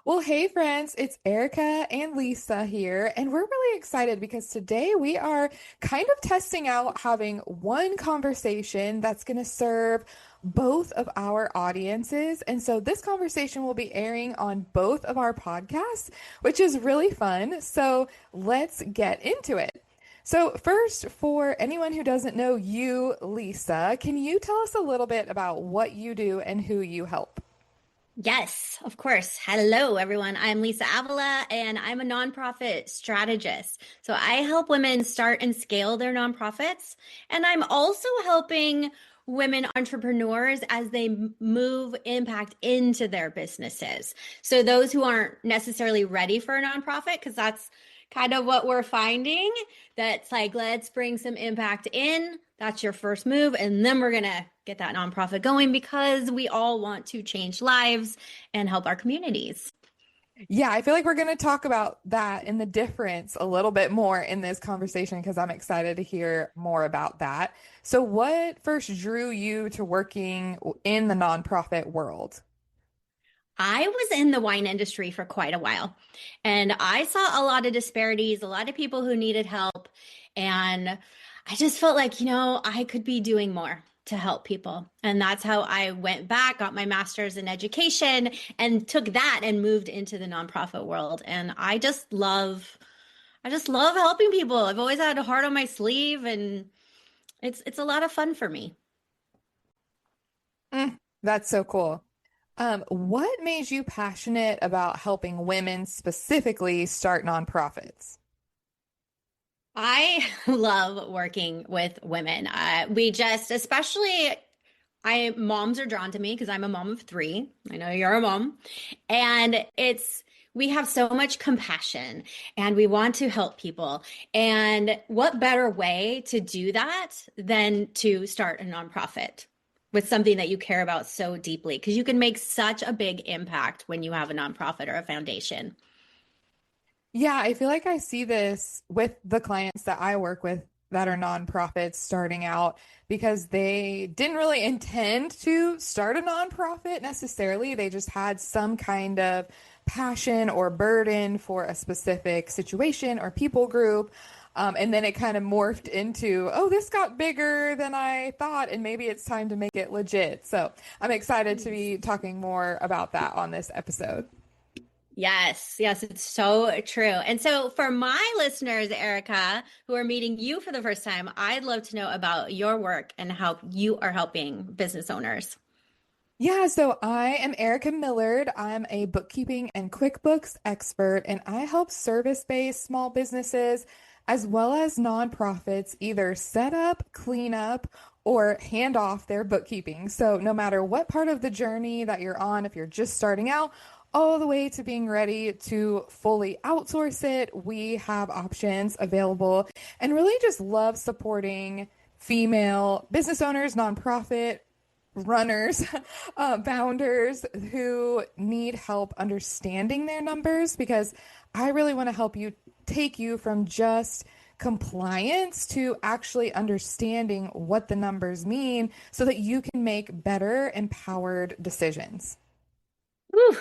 Well, hey friends, it's Erica and Lisa here, and we're really excited because today we are kind of testing out having one conversation that's going to serve both of our audiences. And so this conversation will be airing on both of our podcasts, which is really fun. So let's get into it. So, first, for anyone who doesn't know you, Lisa, can you tell us a little bit about what you do and who you help? Yes, of course. Hello, everyone. I'm Lisa Avila, and I'm a nonprofit strategist. So I help women start and scale their nonprofits. And I'm also helping women entrepreneurs as they move impact into their businesses. So those who aren't necessarily ready for a nonprofit, because that's kind of what we're finding, that's like, let's bring some impact in. That's your first move. And then we're going to get that nonprofit going because we all want to change lives and help our communities. Yeah, I feel like we're going to talk about that and the difference a little bit more in this conversation because I'm excited to hear more about that. So, what first drew you to working in the nonprofit world? I was in the wine industry for quite a while and I saw a lot of disparities, a lot of people who needed help. And I just felt like, I could be doing more to help people. And that's how I went back, got my master's in education, and took that and moved into the nonprofit world. And I just love helping people. I've always had a heart on my sleeve and it's a lot of fun for me. That's so cool. What made you passionate about helping women specifically start nonprofits? I love working with women. Especially, moms are drawn to me because I'm a mom of three. I know you're a mom. And we have so much compassion and we want to help people. And what better way to do that than to start a nonprofit with something that you care about so deeply? Because you can make such a big impact when you have a nonprofit or a foundation. Yeah, I feel like I see this with the clients that I work with that are nonprofits starting out because they didn't really intend to start a nonprofit necessarily. They just had some kind of passion or burden for a specific situation or people group. And then it kind of morphed into, oh, this got bigger than I thought, and maybe it's time to make it legit. So I'm excited to be talking more about that on this episode. Yes, yes, it's so true. And so for my listeners, Erica, who are meeting you for the first time, I'd love to know about your work and how you are helping business owners. Yeah, so I am Erika Millard. I'm a bookkeeping and QuickBooks expert, and I help service-based small businesses as well as nonprofits either set up, clean up, or hand off their bookkeeping. So no matter what part of the journey that you're on, if you're just starting out, all the way to being ready to fully outsource it, we have options available and really just love supporting female business owners, nonprofit runners, founders who need help understanding their numbers because I really want to help you take you from just compliance to actually understanding what the numbers mean so that you can make better, empowered decisions. Whew.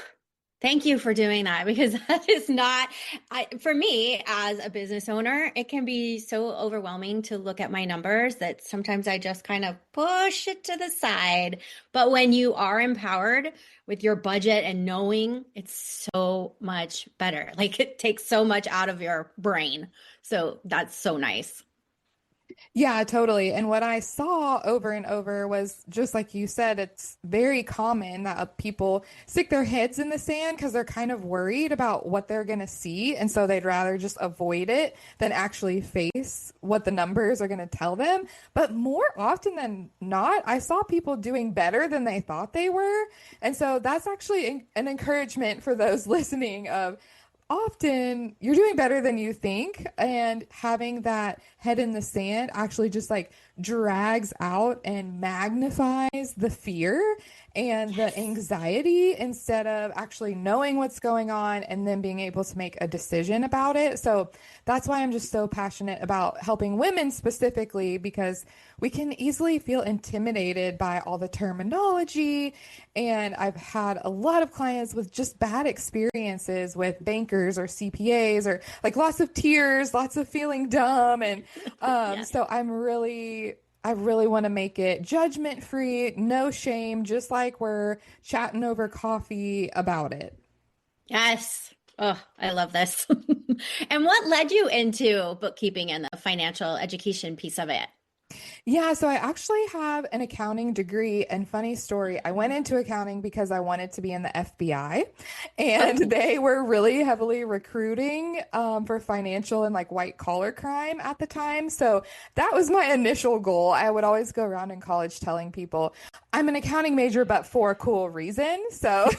Thank you for doing that because that is not, for me as a business owner, it can be so overwhelming to look at my numbers that sometimes I just kind of push it to the side. But when you are empowered with your budget and knowing, it's so much better. Like it takes so much out of your brain. So that's so nice. Yeah, totally. And what I saw over and over was just like you said, it's very common that people stick their heads in the sand because they're kind of worried about what they're going to see. And so they'd rather just avoid it than actually face what the numbers are going to tell them. But more often than not, I saw people doing better than they thought they were. And so that's actually an encouragement for those listening of often you're doing better than you think, and having that head in the sand actually just like drags out and magnifies the fear, and the Yes. anxiety instead of actually knowing what's going on and then being able to make a decision about it. So that's why I'm just so passionate about helping women specifically, because we can easily feel intimidated by all the terminology. And I've had a lot of clients with just bad experiences with bankers or CPAs, or like lots of tears, lots of feeling dumb. And Yes. so I really want to make it judgment free, no shame, just like we're chatting over coffee about it. Yes. Oh, I love this. And what led you into bookkeeping and the financial education piece of it? Yeah, so I actually have an accounting degree, and funny story, I went into accounting because I wanted to be in the FBI, and Oh, they were really heavily recruiting for financial and like white collar crime at the time. So that was my initial goal. I would always go around in college telling people I'm an accounting major, but for a cool reason. So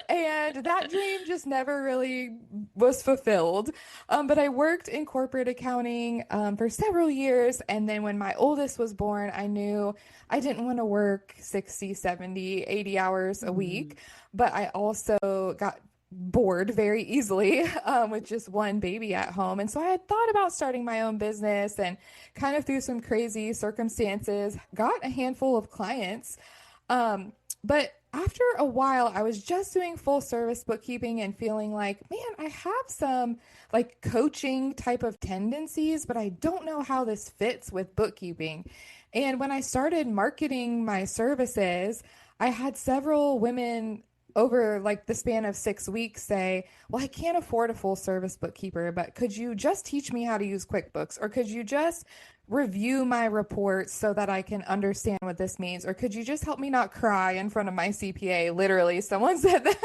and that dream just never really was fulfilled. But I worked in corporate accounting for several years. And then when my oldest was born, I knew I didn't want to work 60, 70, 80 hours a Mhm. week. But I also got bored very easily with just one baby at home. And so I had thought about starting my own business, and kind of through some crazy circumstances, got a handful of clients. But after a while, I was just doing full service bookkeeping and feeling like, man, I have some like coaching type of tendencies, but I don't know how this fits with bookkeeping. And when I started marketing my services, I had several women over like the span of 6 weeks say, well, I can't afford a full service bookkeeper, but could you just teach me how to use QuickBooks? Or could you just review my reports so that I can understand what this means? Or could you just help me not cry in front of my CPA? Literally, someone said that.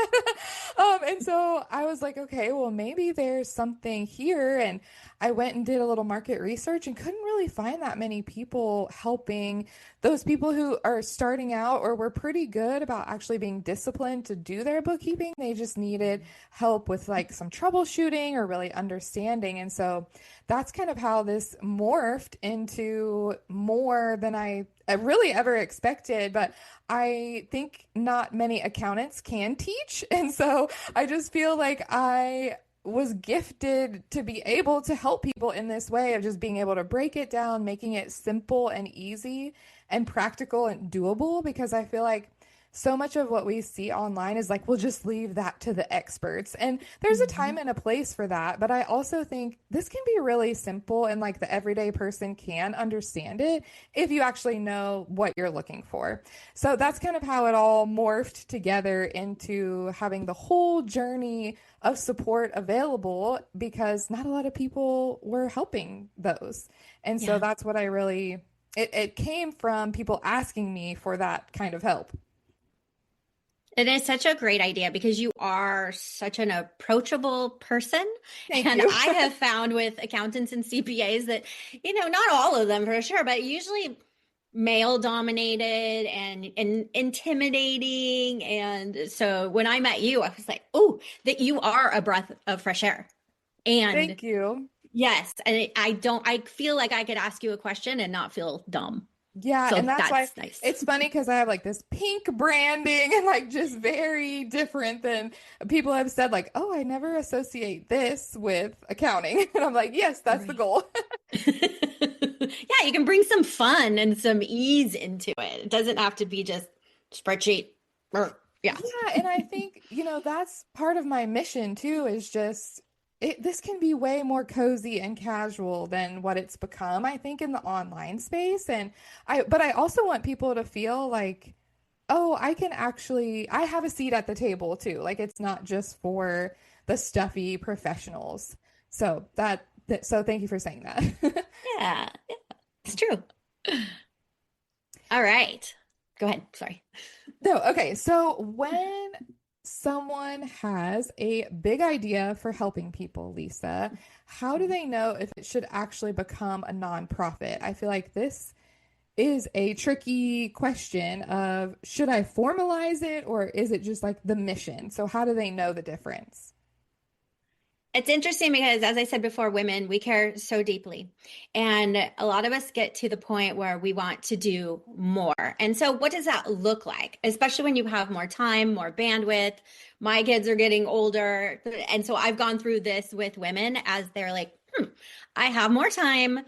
And so I was like, okay, well, maybe there's something here. And I went and did a little market research and couldn't really find that many people helping those people who are starting out or were pretty good about actually being disciplined to do their bookkeeping. They just needed help with like some troubleshooting or really understanding. And so that's kind of how this morphed into more than I really ever expected. But I think not many accountants can teach. And so I just feel like I was gifted to be able to help people in this way of just being able to break it down, making it simple and easy and practical and doable, because I feel like so much of what we see online is like, we'll just leave that to the experts. And there's a Mhm. time and a place for that. But I also think this can be really simple and like the everyday person can understand it if you actually know what you're looking for. So that's kind of how it all morphed together into having the whole journey of support available, because not a lot of people were helping those. And so Yeah. that's what I really, it came from people asking me for that kind of help. It is such a great idea because you are such an approachable person. Thank And you. I have found with accountants and CPAs that, not all of them for sure, but usually male dominated and intimidating. And so when I met you, I was like, oh, that you are a breath of fresh air. And Thank you. yes, and I feel like I could ask you a question and not feel dumb. Yeah, So and that's why that's nice. it's funny because I have like this pink branding and like just very different than people have said, like, oh, I never associate this with accounting. And I'm like, yes, that's the Right. goal. Yeah, you can bring some fun and some ease into it. It doesn't have to be just spreadsheet. Yeah. Yeah, and I think, that's part of my mission too, is just this can be way more cozy and casual than what it's become, I think, in the online space. And but I also want people to feel like, oh, I have a seat at the table too. Like it's not just for the stuffy professionals. So so thank you for saying that. Yeah, yeah, it's true. All right. Go ahead. Sorry. No, okay. So when someone has a big idea for helping people, Lisa, how do they know if it should actually become a nonprofit? I feel like this is a tricky question of, should I formalize it or is it just like the mission? So how do they know the difference? It's interesting because, as I said before, women, we care so deeply. And a lot of us get to the point where we want to do more. And so, what does that look like? Especially when you have more time, more bandwidth. My kids are getting older. And so, I've gone through this with women as they're like, I have more time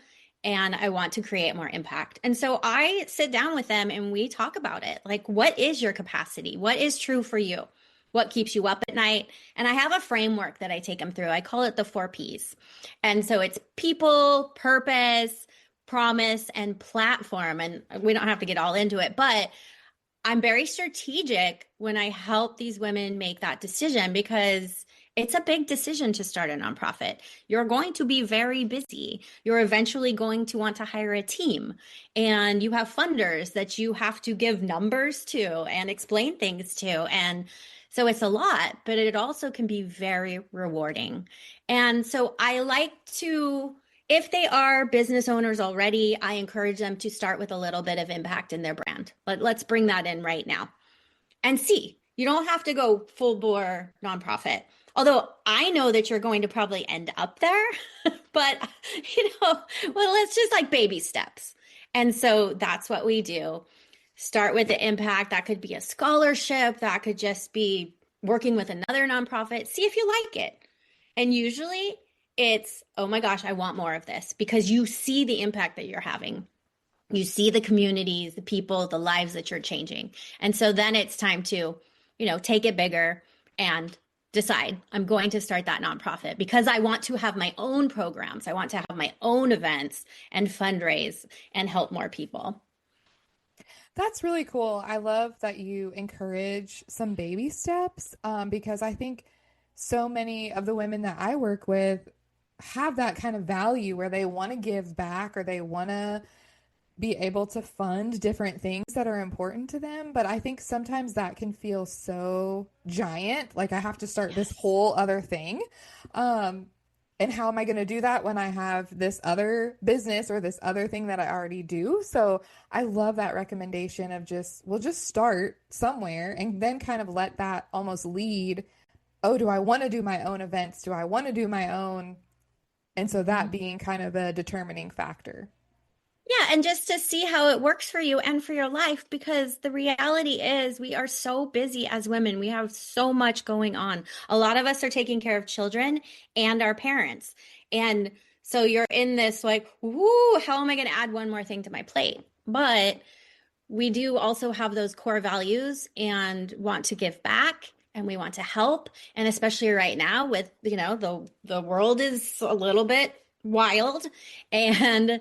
and I want to create more impact. And so, I sit down with them and we talk about it. Like, what is your capacity? What is true for you? What keeps you up at night? And I have a framework that I take them through. I call it the 4 Ps. And so it's people, purpose, promise, and platform. And we don't have to get all into it, but I'm very strategic when I help these women make that decision because it's a big decision to start a nonprofit. You're going to be very busy. You're eventually going to want to hire a team, and you have funders that you have to give numbers to and explain things to. And so it's a lot, but it also can be very rewarding. And so I like to, if they are business owners already, I encourage them to start with a little bit of impact in their brand. Let's bring that in right now and see. You don't have to go full bore nonprofit. Although I know that you're going to probably end up there, but well, let's just like baby steps. And so that's what we do. Start with the impact. That could be a scholarship. That could just be working with another nonprofit. See if you like it. And usually it's, oh my gosh, I want more of this because you see the impact that you're having. You see the communities, the people, the lives that you're changing. And so then it's time to, take it bigger and decide I'm going to start that nonprofit because I want to have my own programs. I want to have my own events and fundraise and help more people. That's really cool. I love that you encourage some baby steps because I think so many of the women that I work with have that kind of value where they want to give back or they want to be able to fund different things that are important to them. But I think sometimes that can feel so giant, like I have to start this whole other thing. And how am I going to do that when I have this other business or this other thing that I already do? So I love that recommendation of we'll just start somewhere and then kind of let that almost lead. Oh, do I want to do my own events? Do I want to do my own? And so that being kind of a determining factor. Yeah, and just to see how it works for you and for your life, because the reality is we are so busy as women. We have so much going on. A lot of us are taking care of children and our parents. And so you're in this like, whoo, how am I going to add one more thing to my plate? But we do also have those core values and want to give back and we want to help. And especially right now with, the world is a little bit wild and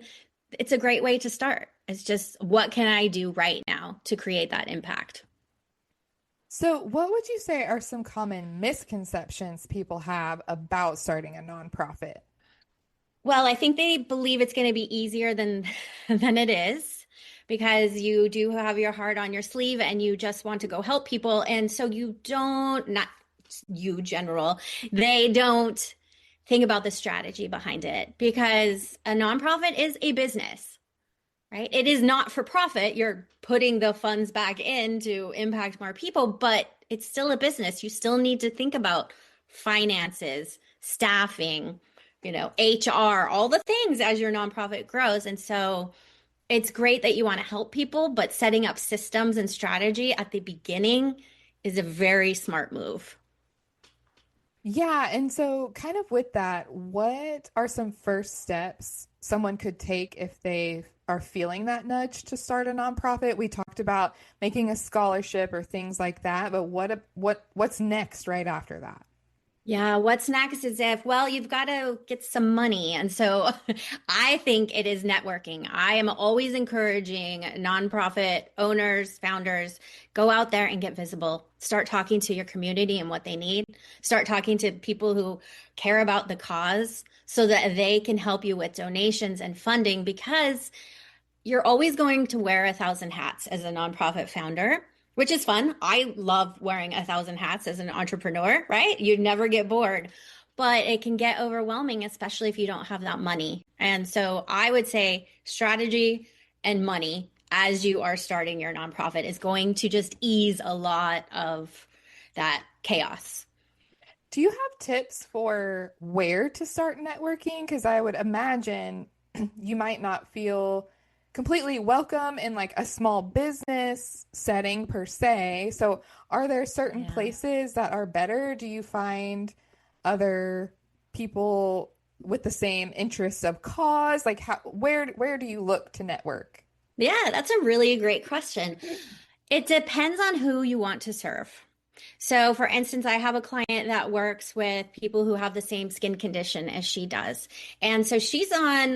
it's a great way to start. It's just, what can I do right now to create that impact? So, what would you say are some common misconceptions people have about starting a nonprofit? Well, I think they believe it's going to be easier than than it is because you do have your heart on your sleeve and you just want to go help people. And so you don't, not you general, they don't think about the strategy behind it because a nonprofit is a business, right? It is not for profit. You're putting the funds back in to impact more people, but it's still a business. You still need to think about finances, staffing, HR, all the things as your nonprofit grows. And so it's great that you want to help people, but setting up systems and strategy at the beginning is a very smart move. Yeah, and so kind of with that, what are some first steps someone could take if they are feeling that nudge to start a nonprofit? We talked about making a scholarship or things like that, but what's next right after that? Yeah, what's next is well, you've got to get some money. And so I think it is networking. I am always encouraging nonprofit owners, founders, go out there and get visible. Start talking to your community and what they need. Start talking to people who care about the cause so that they can help you with donations and funding because you're always going to wear 1,000 hats as a nonprofit founder, which is fun. I love wearing 1,000 hats as an entrepreneur, right? You never get bored, but it can get overwhelming, especially if you don't have that money. And so I would say strategy and money as you are starting your nonprofit is going to just ease a lot of that chaos. Do you have tips for where to start networking? Because I would imagine you might not feel completely welcome in like a small business setting per se. So, are there certain Yeah. places that are better? Do you find other people with the same interests of cause? Like, where do you look to network? Yeah, that's a really great question. It depends on who you want to serve. So, for instance, I have a client that works with people who have the same skin condition as she does. And so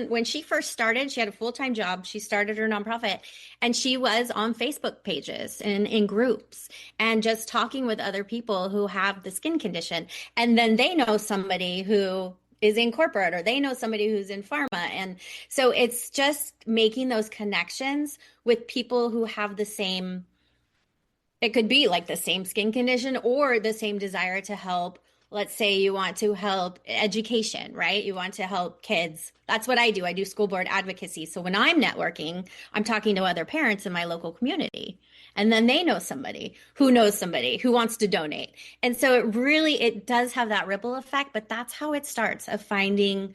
when she first started, she had a full-time job. She started her nonprofit and she was on Facebook pages and in groups and just talking with other people who have the skin condition. And then they know somebody who is in corporate or they know somebody who's in pharma. And so it's just making those connections with people who have the same, it could be like the same skin condition or the same desire to help. Let's say you want to help education, right? You want to help kids. That's what I do. I do school board advocacy. So when I'm networking, I'm talking to other parents in my local community. And then they know somebody who knows somebody who wants to donate. And so it does have that ripple effect, but that's how it starts, of finding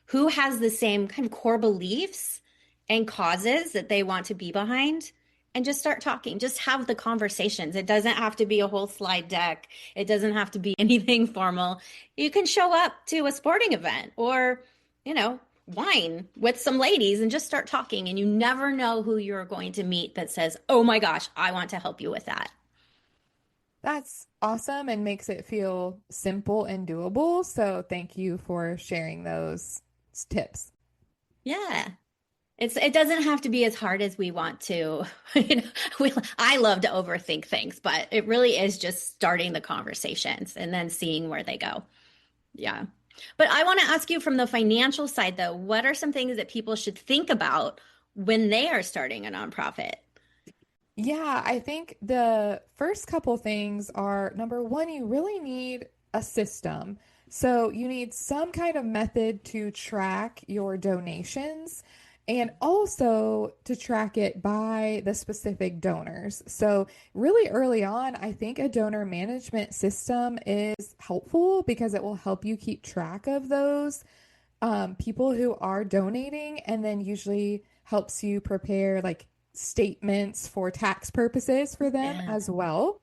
who has the same kind of core beliefs and causes that they want to be behind, and just start talking. Just have the conversations. It doesn't have to be a whole slide deck. It doesn't have to be anything formal. You can show up to a sporting event or, wine with some ladies and just start talking. And you never know who you're going to meet that says, oh my gosh, I want to help you with that. That's awesome and makes it feel simple and doable. So thank you for sharing those tips. Yeah. It doesn't have to be as hard as we want to. I love to overthink things, but it really is just starting the conversations and then seeing where they go. Yeah. But I want to ask you from the financial side, though, what are some things that people should think about when they are starting a nonprofit? Yeah, I think the first couple things are number one, you really need a system. So you need some kind of method to track your donations and also to track it by the specific donors. So, really early on, I think a donor management system is helpful because it will help you keep track of those people who are donating, and then usually helps you prepare like statements for tax purposes for them Yeah. as well.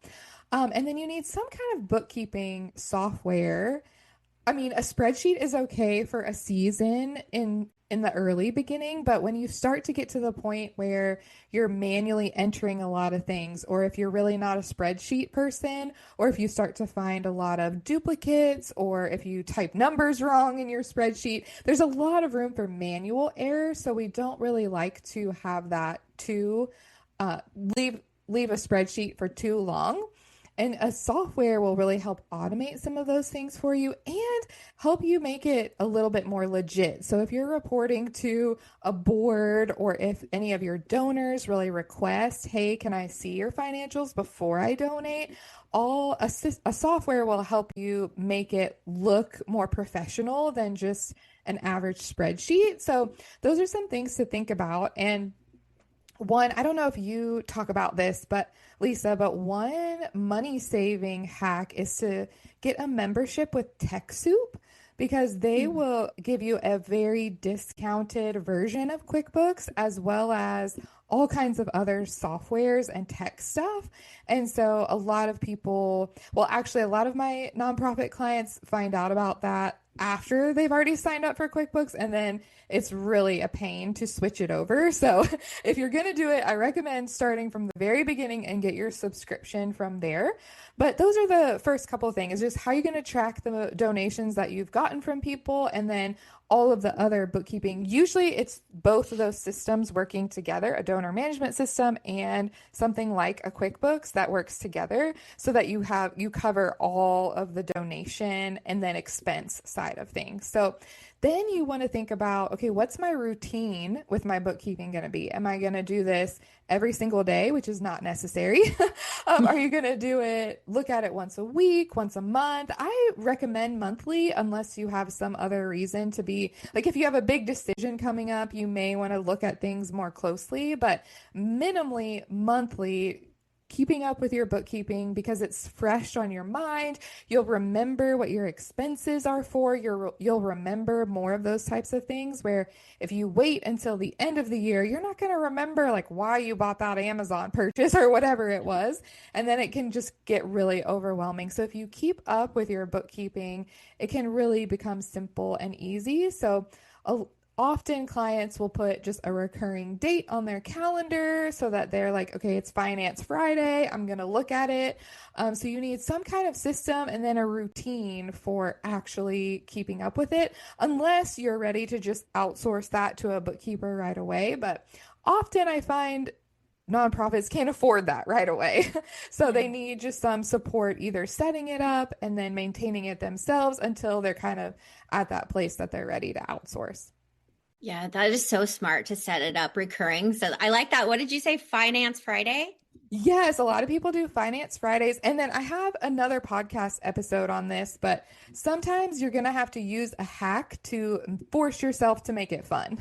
And then you need some kind of bookkeeping software. I mean, a spreadsheet is okay for a season in the early beginning, but when you start to get to the point where you're manually entering a lot of things, or if you're really not a spreadsheet person, or if you start to find a lot of duplicates, or if you type numbers wrong in your spreadsheet, there's a lot of room for manual error. So we don't really like to have that to uh, leave leave a spreadsheet for too long. And a software will really help automate some of those things for you and help you make it a little bit more legit. So if you're reporting to a board, or if any of your donors really request, hey, can I see your financials before I donate? A software will help you make it look more professional than just an average spreadsheet. So those are some things to think about. And one, I don't know if you talk about this, but Lisa, but one money saving hack is to get a membership with TechSoup, because they Hmm. will give you a very discounted version of QuickBooks as well as all kinds of other softwares and tech stuff. And so a lot of people, well, actually, a lot of my nonprofit clients find out about that after they've already signed up for QuickBooks, and then it's really a pain to switch it over. So if you're going to do it, I recommend starting from the very beginning and get your subscription from there. But those are the first couple of things, is just how you're going to track the donations that you've gotten from people, and then all of the other bookkeeping. Usually it's both of those systems working together, a donor management system and something like a QuickBooks that works together, so that you cover all of the donation and then expense side of things. So then you want to think about, okay, what's my routine with my bookkeeping going to be? Am I going to do this every single day, which is not necessary? Are you going to look at it once a week, once a month? I recommend monthly, unless you have some other reason to be, like if you have a big decision coming up, you may want to look at things more closely, but minimally monthly keeping up with your bookkeeping because it's fresh on your mind. You'll remember what your expenses are for. You'll remember more of those types of things where if you wait until the end of the year, you're not going to remember like why you bought that Amazon purchase or whatever it was. And then it can just get really overwhelming. So if you keep up with your bookkeeping, it can really become simple and easy. So often clients will put just a recurring date on their calendar so that they're like, okay, it's Finance Friday. I'm going to look at it. So you need some kind of system and then a routine for actually keeping up with it, unless you're ready to just outsource that to a bookkeeper right away. But often I find nonprofits can't afford that right away. So they need just some support, either setting it up and then maintaining it themselves until they're kind of at that place that they're ready to outsource. Yeah, that is so smart to set it up recurring. So I like that. What did you say? Finance Friday? Yes, a lot of people do Finance Fridays. And then I have another podcast episode on this, but sometimes you're going to have to use a hack to force yourself to make it fun.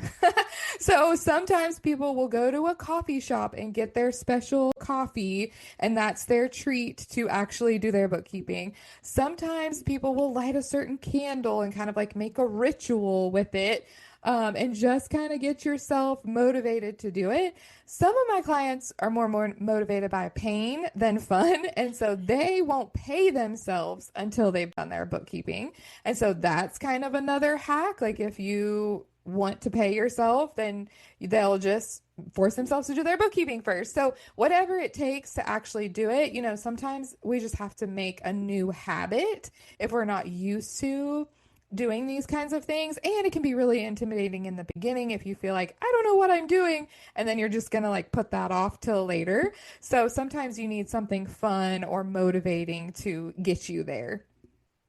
So sometimes people will go to a coffee shop and get their special coffee, and that's their treat to actually do their bookkeeping. Sometimes people will light a certain candle and kind of like make a ritual with it. And just kind of get yourself motivated to do it. Some of my clients are more motivated by pain than fun. And so they won't pay themselves until they've done their bookkeeping. And so that's kind of another hack. Like if you want to pay yourself, then they'll just force themselves to do their bookkeeping first. So whatever it takes to actually do it, sometimes we just have to make a new habit if we're not used to doing these kinds of things. And it can be really intimidating in the beginning if you feel like, I don't know what I'm doing. And then you're just going to like put that off till later. So sometimes you need something fun or motivating to get you there.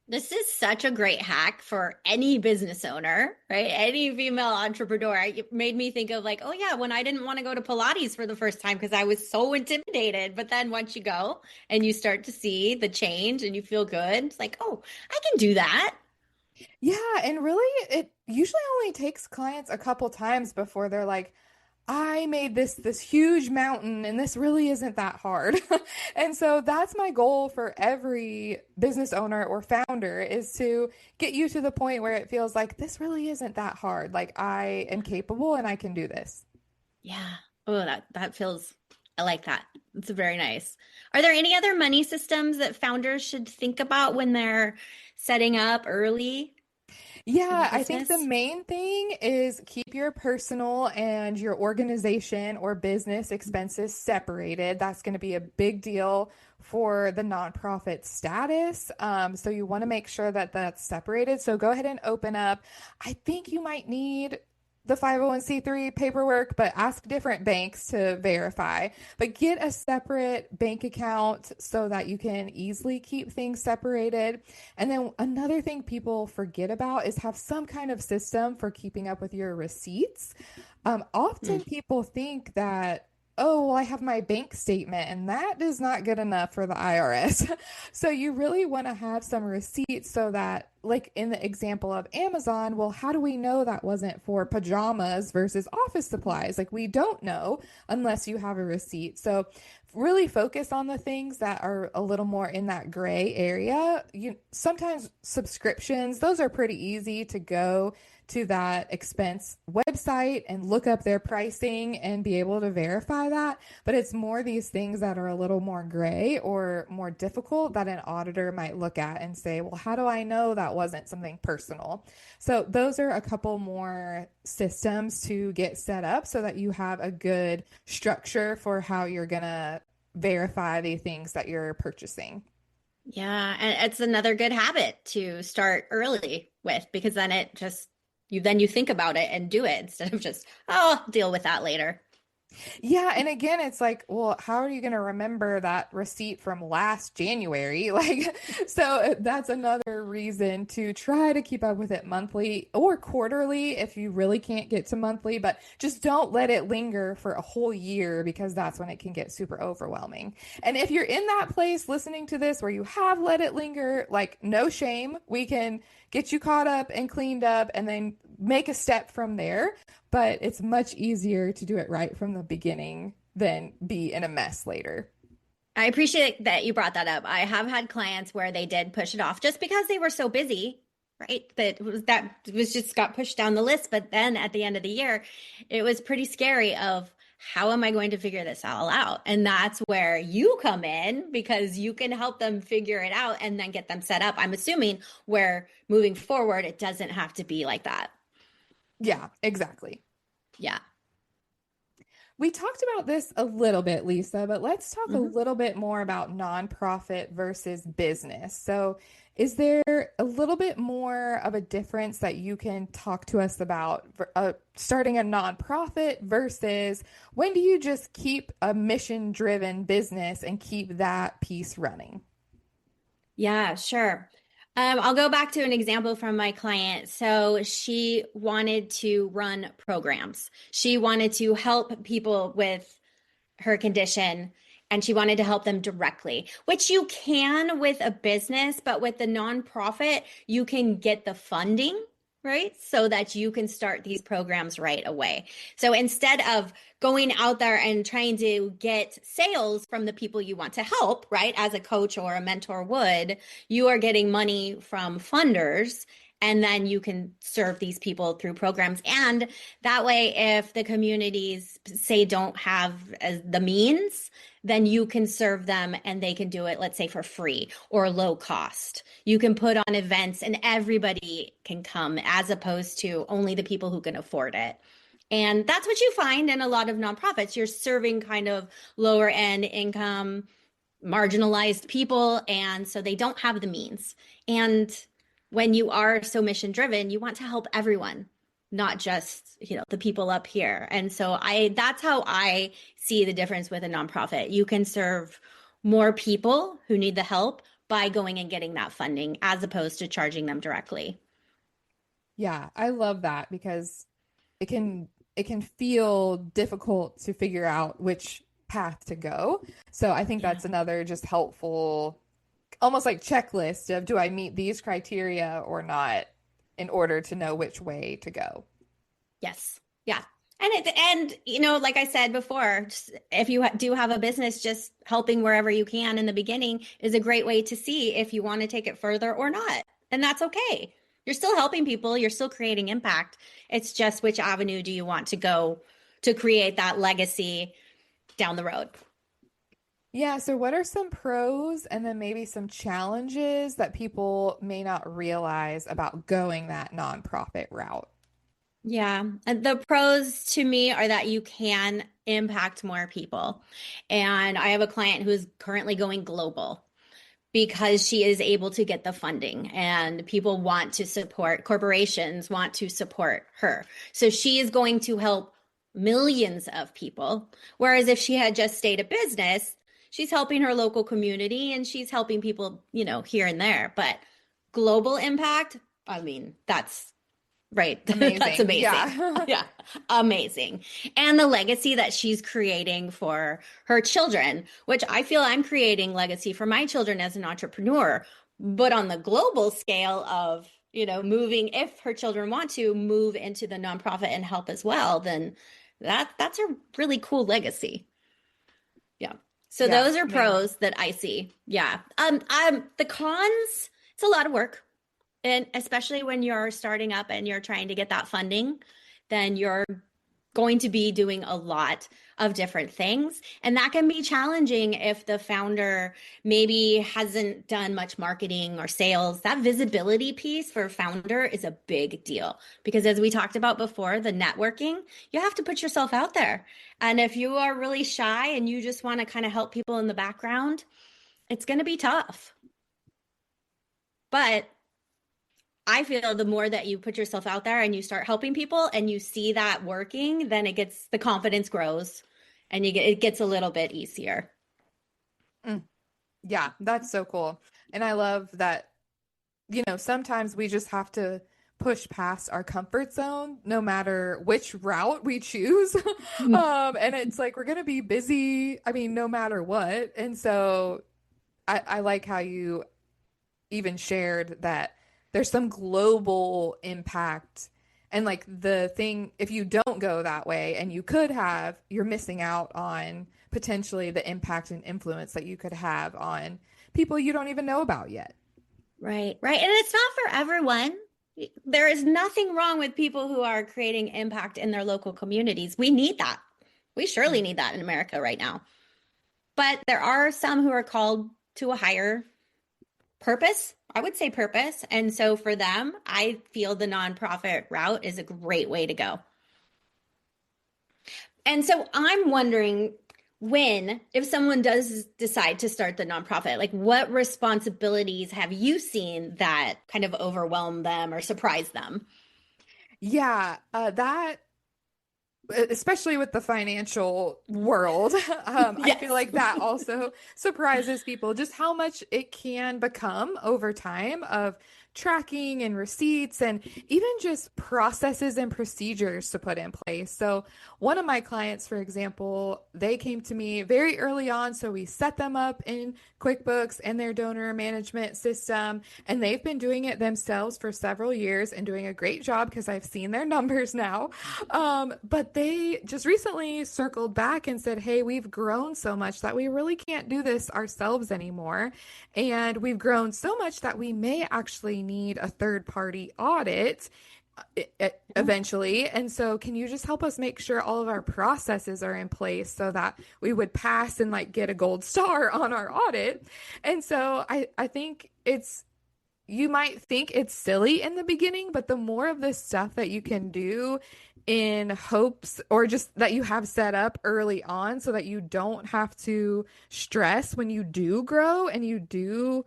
This is such a great hack for any business owner, right? Any female entrepreneur. It made me think of like, oh yeah, when I didn't want to go to Pilates for the first time because I was so intimidated. But then once you go and you start to see the change and you feel good, it's like, oh, I can do that. Yeah, and really it usually only takes clients a couple times before they're like, I made this huge mountain and this really isn't that hard. And so that's my goal for every business owner or founder is to get you to the point where it feels like this really isn't that hard. Like I am capable and I can do this. Yeah. Oh, that feels, I like that. It's very nice. Are there any other money systems that founders should think about when they're setting up early for the Yeah, I think the business? main thing is keep your personal and your organization or business expenses separated. That's going to be a big deal for the nonprofit status. So you want to make sure that that's separated. So go ahead and open up. I think you might need the 501c3 paperwork, but ask different banks to verify. But get a separate bank account so that you can easily keep things separated. And then another thing people forget about is have some kind of system for keeping up with your receipts. Often people think that, oh, well, I have my bank statement, and that is not good enough for the IRS. So you really want to have some receipts so that, like in the example of Amazon, well, how do we know that wasn't for pajamas versus office supplies? Like we don't know unless you have a receipt. So really focus on the things that are a little more in that gray area. Sometimes subscriptions, those are pretty easy to go to that expense website and look up their pricing and be able to verify that. But it's more these things that are a little more gray or more difficult that an auditor might look at and say, well, how do I know that wasn't something personal? So those are a couple more systems to get set up so that you have a good structure for how you're going to verify the things that you're purchasing. Yeah, and it's another good habit to start early with because then it just you think about it and do it instead of just, oh, I'll deal with that later. Yeah, and again, it's like, well, how are you going to remember that receipt from last January? Like, so that's another reason to try to keep up with it monthly or quarterly if you really can't get to monthly, but just don't let it linger for a whole year because that's when it can get super overwhelming. And if you're in that place listening to this where you have let it linger, like, no shame, we can get you caught up and cleaned up and then make a step from there. But it's much easier to do it right from the beginning than be in a mess later. I appreciate that you brought that up. I have had clients where they did push it off just because they were so busy, right? That was just got pushed down the list. But then at the end of the year, it was pretty scary of how am I going to figure this all out? And that's where you come in because you can help them figure it out and then get them set up. I'm assuming where moving forward, it doesn't have to be like that. Yeah, exactly. Yeah. We talked about this a little bit, Lisa, but let's talk a Mhm. little bit more about nonprofit versus business. So, is there a little bit more of a difference that you can talk to us about starting a nonprofit versus when do you just keep a mission-driven business and keep that piece running? Yeah, sure. I'll go back to an example from my client. So she wanted to run programs. She wanted to help people with her condition and she wanted to help them directly, which you can with a business, but with the nonprofit, you can get the funding, right? So that you can start these programs right away. So instead of going out there and trying to get sales from the people you want to help, right? As a coach or a mentor would, you are getting money from funders. And then you can serve these people through programs. And that way, if the communities say don't have the means, then you can serve them and they can do it, let's say for free or low cost. You can put on events and everybody can come as opposed to only the people who can afford it. And that's what you find in a lot of nonprofits. You're serving kind of lower end income, marginalized people. And so they don't have the means. And when you are so mission driven, you want to help everyone, not just, the people up here. And so that's how I see the difference with a nonprofit. You can serve more people who need the help by going and getting that funding as opposed to charging them directly. Yeah, I love that because it can it can feel difficult to figure out which path to go. So I think Yeah. that's another just helpful, almost like checklist of do I meet these criteria or not in order to know which way to go. Yes. Yeah. And like I said before, just if you do have a business, just helping wherever you can in the beginning is a great way to see if you want to take it further or not. And that's okay. You're still helping people, you're still creating impact. It's just which avenue do you want to go to create that legacy down the road? Yeah, so what are some pros and then maybe some challenges that people may not realize about going that nonprofit route? Yeah. And the pros to me are that you can impact more people. And I have a client who's currently going global because she is able to get the funding and people want to support, corporations want to support her. So she is going to help millions of people. Whereas if she had just stayed a business, she's helping her local community and she's helping people, here and there. But global impact, I mean, that's right. That's Amazing. amazing. Yeah. Yeah, amazing. And the legacy that she's creating for her children, which I feel I'm creating legacy for my children as an entrepreneur, but on the global scale of, moving, if her children want to move into the nonprofit and help as well, then that's a really cool legacy. Yeah. So Yeah, those are amazing. pros that I see. Yeah. The cons, it's a lot of work. And especially when you're starting up and you're trying to get that funding, then you're going to be doing a lot of different things. And that can be challenging if the founder maybe hasn't done much marketing or sales. That visibility piece for a founder is a big deal because as we talked about before, the networking, you have to put yourself out there. And if you are really shy and you just want to kind of help people in the background, it's going to be tough. But I feel the more that you put yourself out there and you start helping people and you see that working, then the confidence grows and it gets a little bit easier. Mm, yeah, that's so cool. And I love that, sometimes we just have to push past our comfort zone no matter which route we choose. And it's like we're gonna be busy, I mean, no matter what. And so I like how you even shared that there's some global impact And like the thing, if you don't go that way and you could have, you're missing out on potentially the impact and influence that you could have on people you don't even know about yet. Right, right. And it's not for everyone. There is nothing wrong with people who are creating impact in their local communities. We need that. We surely need that in America right now. But there are some who are called to a higher purpose. I would say purpose. And so for them, I feel the nonprofit route is a great way to go. And so I'm wondering if someone does decide to start the nonprofit, like what responsibilities have you seen that kind of overwhelm them or surprise them? Yeah, that especially with the financial world, I feel Yes. like that also surprises people just how much it can become over time of tracking and receipts and even just processes and procedures to put in place. So, one of my clients, for example, they came to me very early on. So, we set them up in QuickBooks and their donor management system, and they've been doing it themselves for several years and doing a great job because I've seen their numbers now. But they just recently circled back and said, hey, we've grown so much that we really can't do this ourselves anymore. And we've grown so much that we may actually need a third party audit eventually. And so, can you just help us make sure all of our processes are in place so that we would pass and like get a gold star on our audit? And so, I think you might think it's silly in the beginning, but the more of this stuff that you can do in hopes or just that you have set up early on so that you don't have to stress when you do grow and you do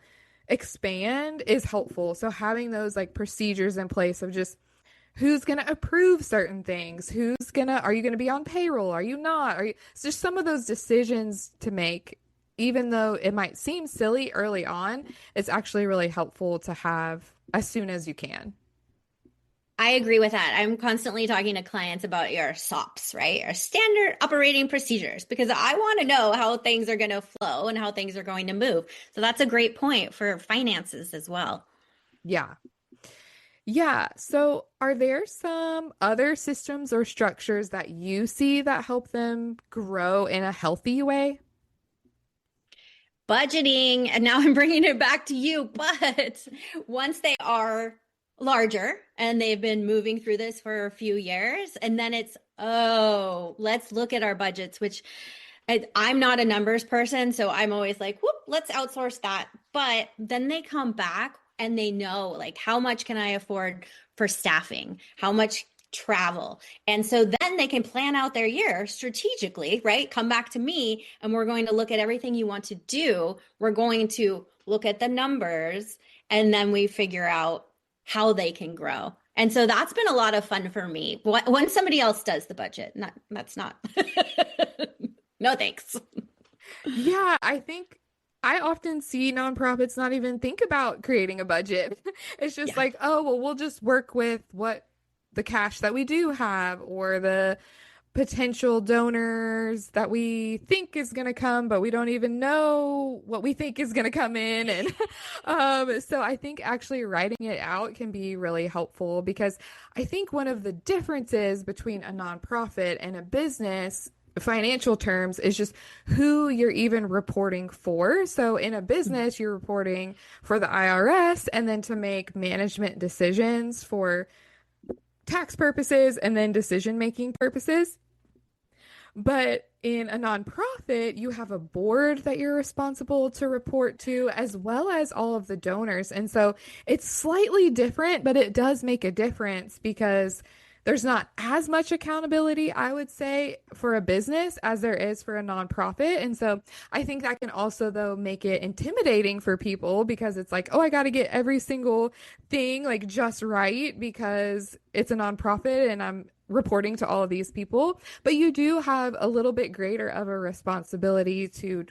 expand is helpful. So having those like procedures in place of just who's going to approve certain things, are you going to be on payroll? Are you not? It's just some of those decisions to make, even though it might seem silly early on, it's actually really helpful to have as soon as you can. I agree with that. I'm constantly talking to clients about your SOPs, right? Your standard operating procedures, because I want to know how things are going to flow and how things are going to move. So that's a great point for finances as well. Yeah. Yeah. So are there some other systems or structures that you see that help them grow in a healthy way? Budgeting, and now I'm bringing it back to you, but once they are larger and they've been moving through this for a few years, and then it's, oh, let's look at our budgets, which I'm not a numbers person. So I'm always like, whoop, let's outsource that. But then they come back and they know, like, how much can I afford for staffing? How much travel? And so then they can plan out their year strategically, right? Come back to me and we're going to look at everything you want to do. We're going to look at the numbers and then we figure out how they can grow. And so that's been a lot of fun for me. When somebody else does the budget, that's not, no thanks. Yeah, I think I often see nonprofits not even think about creating a budget. It's just Yeah. like, oh, well, we'll just work with what the cash that we do have or the potential donors that we think is going to come, but we don't even know what we think is going to come in. And so I think actually writing it out can be really helpful because I think one of the differences between a nonprofit and a business financial terms is just who you're even reporting for. So in a business, you're reporting for the IRS and then to make management decisions for tax purposes and then decision-making purposes. But in a nonprofit, you have a board that you're responsible to report to, as well as all of the donors. And so it's slightly different, but it does make a difference because there's not as much accountability, I would say, for a business as there is for a nonprofit. And so I think that can also, though, make it intimidating for people because it's like, oh, I got to get every single thing like just right because it's a nonprofit and I'm reporting to all of these people. But you do have a little bit greater of a responsibility to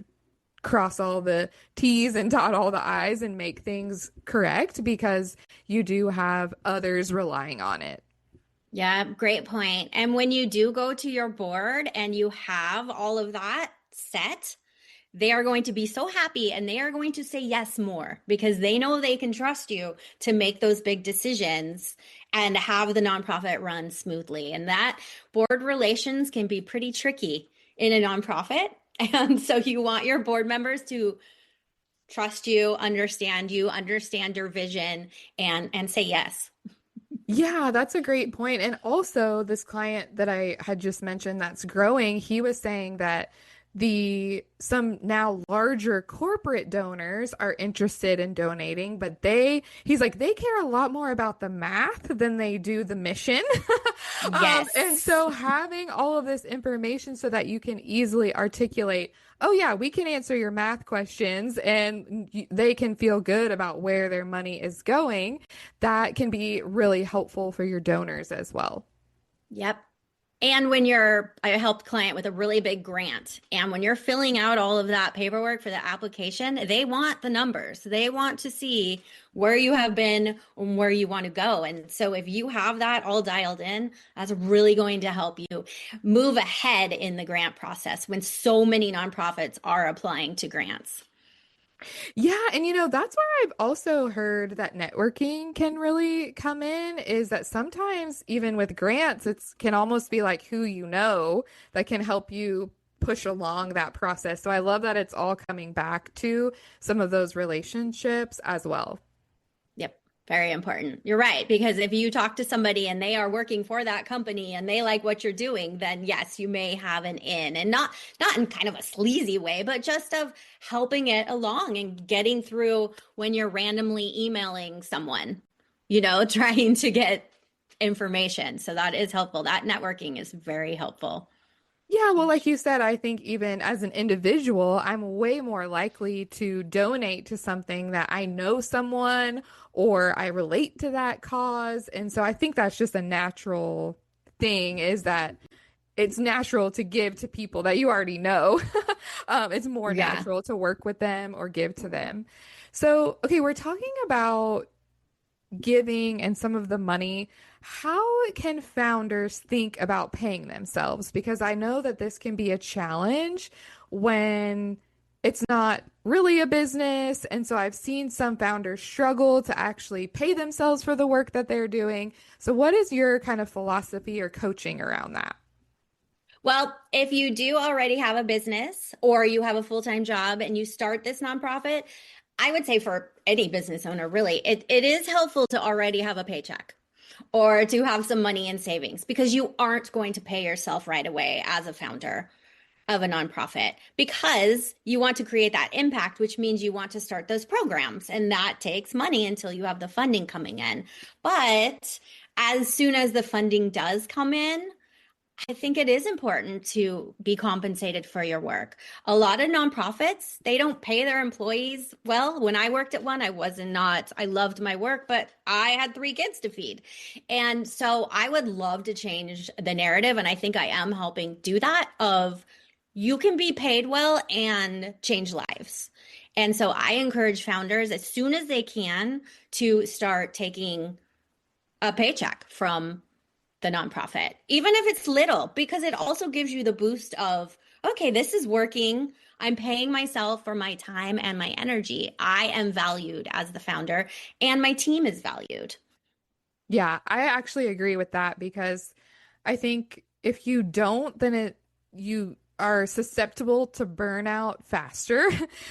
cross all the T's and dot all the I's and make things correct because you do have others relying on it. Yeah, great point. And when you do go to your board and you have all of that set, they are going to be so happy and they are going to say yes more because they know they can trust you to make those big decisions. and have the nonprofit run smoothly. And that board relations can be pretty tricky in a nonprofit. And so you want your board members to trust you, understand your vision, and say yes. Yeah, that's a great point. And also, this client that I had just mentioned that's growing, he was saying that some now larger corporate donors are interested in donating, but he's like, they care a lot more about the math than they do the mission. And Yes. so having all of this information so that you can easily articulate, oh yeah, we can answer your math questions and they can feel good about where their money is going, that can be really helpful for your donors as well. Yep. And I helped client with a really big grant. And when you're filling out all of that paperwork for the application, they want the numbers. They want to see where you have been and where you want to go. And so if you have that all dialed in, that's really going to help you move ahead in the grant process when so many nonprofits are applying to grants. Yeah, and that's where I've also heard that networking can really come in, is that sometimes even with grants, it's can almost be like who you know that can help you push along that process. So I love that it's all coming back to some of those relationships as well. Yep. Very important. You're right. Because if you talk to somebody and they are working for that company and they like what you're doing, then yes, you may have an in, and not in kind of a sleazy way, but just of helping it along and getting through when you're randomly emailing someone, trying to get information. So that is helpful. That networking is very helpful. Yeah, well, like you said, I think even as an individual, I'm way more likely to donate to something that I know someone or I relate to that cause. And so I think that's just a natural thing, is that it's natural to give to people that you already know. It's more Yeah. natural to work with them or give to them. So, okay, we're talking about giving and some of the money. How can founders think about paying themselves? Because I know that this can be a challenge when it's not really a business. And so I've seen some founders struggle to actually pay themselves for the work that they're doing. So, what is your kind of philosophy or coaching around that? Well, if you do already have a business or you have a full-time job and you start this nonprofit, I would say for any business owner, really, it is helpful to already have a paycheck or to have some money in savings, because you aren't going to pay yourself right away as a founder of a nonprofit, because you want to create that impact, which means you want to start those programs. And that takes money until you have the funding coming in. But as soon as the funding does come in, I think it is important to be compensated for your work. A lot of nonprofits, they don't pay their employees well. When I worked at one, I loved my work, but I had 3 kids to feed. And so I would love to change the narrative. And I think I am helping do that, of you can be paid well and change lives. And so I encourage founders as soon as they can to start taking a paycheck from the nonprofit, even if it's little, because it also gives you the boost of, okay, this is working. I'm paying myself for my time and my energy. I am valued as the founder, and my team is valued. Yeah, I actually agree with that, because I think if you don't, then you are susceptible to burnout faster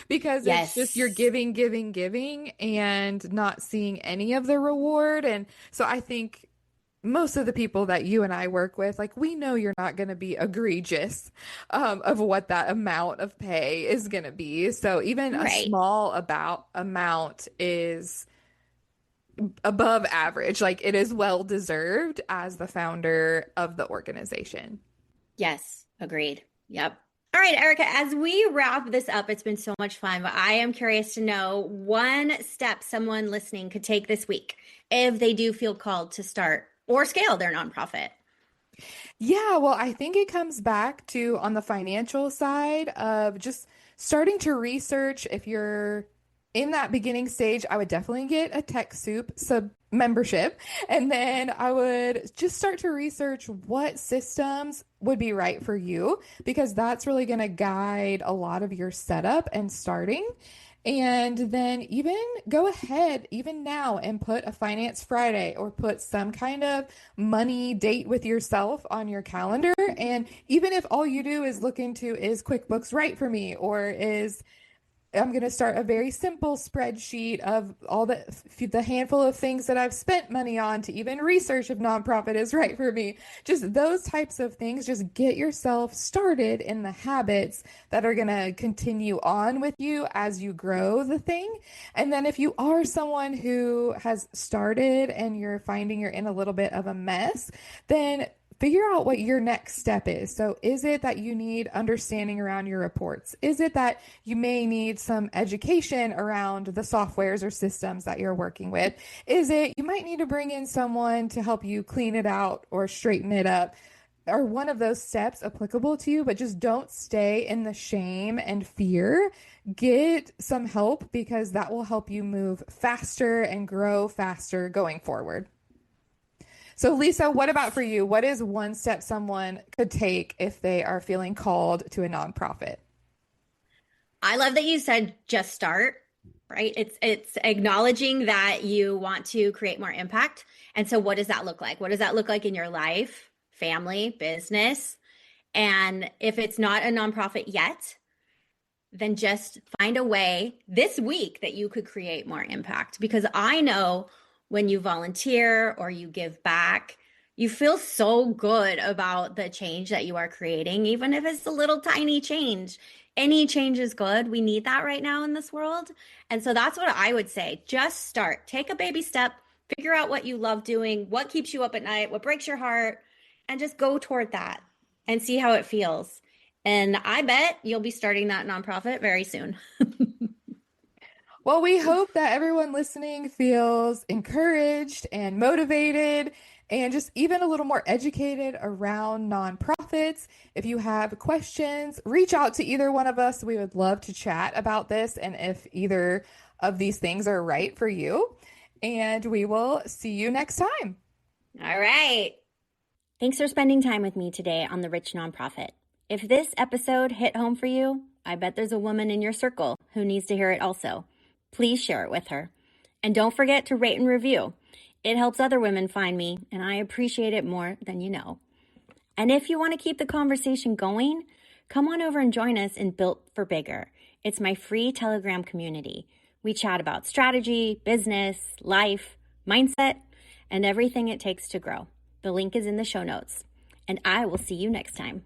because it's just you're Yes. giving, giving, giving and not seeing any of the reward. And so I think most of the people that you and I work with, like, we know you're not going to be egregious of what that amount of pay is going to be. So even a Right. small about amount is above average. Like, it is well deserved as the founder of the organization. Yes. Agreed. Yep. All right, Erica, as we wrap this up, it's been so much fun, but I am curious to know one step someone listening could take this week if they do feel called to start or scale their nonprofit. Yeah, well, I think it comes back to on the financial side of just starting to research. If you're in that beginning stage, I would definitely get a TechSoup sub membership. And then I would just start to research what systems would be right for you, because that's really going to guide a lot of your setup and starting. And then even go ahead, even now, and put a Finance Friday or put some kind of money date with yourself on your calendar. And even if all you do is look into, is QuickBooks right for me? Or I'm going to start a very simple spreadsheet of all the handful of things that I've spent money on to even research if nonprofit is right for me. Just those types of things. Just get yourself started in the habits that are going to continue on with you as you grow the thing. And then if you are someone who has started and you're finding you're in a little bit of a mess, then figure out what your next step is. So is it that you need understanding around your reports? Is it that you may need some education around the softwares or systems that you're working with? Is it you might need to bring in someone to help you clean it out or straighten it up? Are one of those steps applicable to you? But just don't stay in the shame and fear. Get some help, because that will help you move faster and grow faster going forward. So, Lisa, what about for you? What is one step someone could take if they are feeling called to a nonprofit? I love that you said just start, right? It's acknowledging that you want to create more impact. And so what does that look like? What does that look like in your life, family, business? And if it's not a nonprofit yet, then just find a way this week that you could create more impact. Because I know when you volunteer or you give back, you feel so good about the change that you are creating, even if it's a little tiny change. Any change is good. We need that right now in this world. And so that's what I would say. Just start. Take a baby step. Figure out what you love doing, what keeps you up at night, what breaks your heart, and just go toward that and see how it feels. And I bet you'll be starting that nonprofit very soon. Well, we hope that everyone listening feels encouraged and motivated and just even a little more educated around nonprofits. If you have questions, reach out to either one of us. We would love to chat about this and if either of these things are right for you. And we will see you next time. All right. Thanks for spending time with me today on The Rich Nonprofit. If this episode hit home for you, I bet there's a woman in your circle who needs to hear it also. Please share it with her. And don't forget to rate and review. It helps other women find me, and I appreciate it more than you know. And if you want to keep the conversation going, come on over and join us in Built for Bigger. It's my free Telegram community. We chat about strategy, business, life, mindset, and everything it takes to grow. The link is in the show notes. And I will see you next time.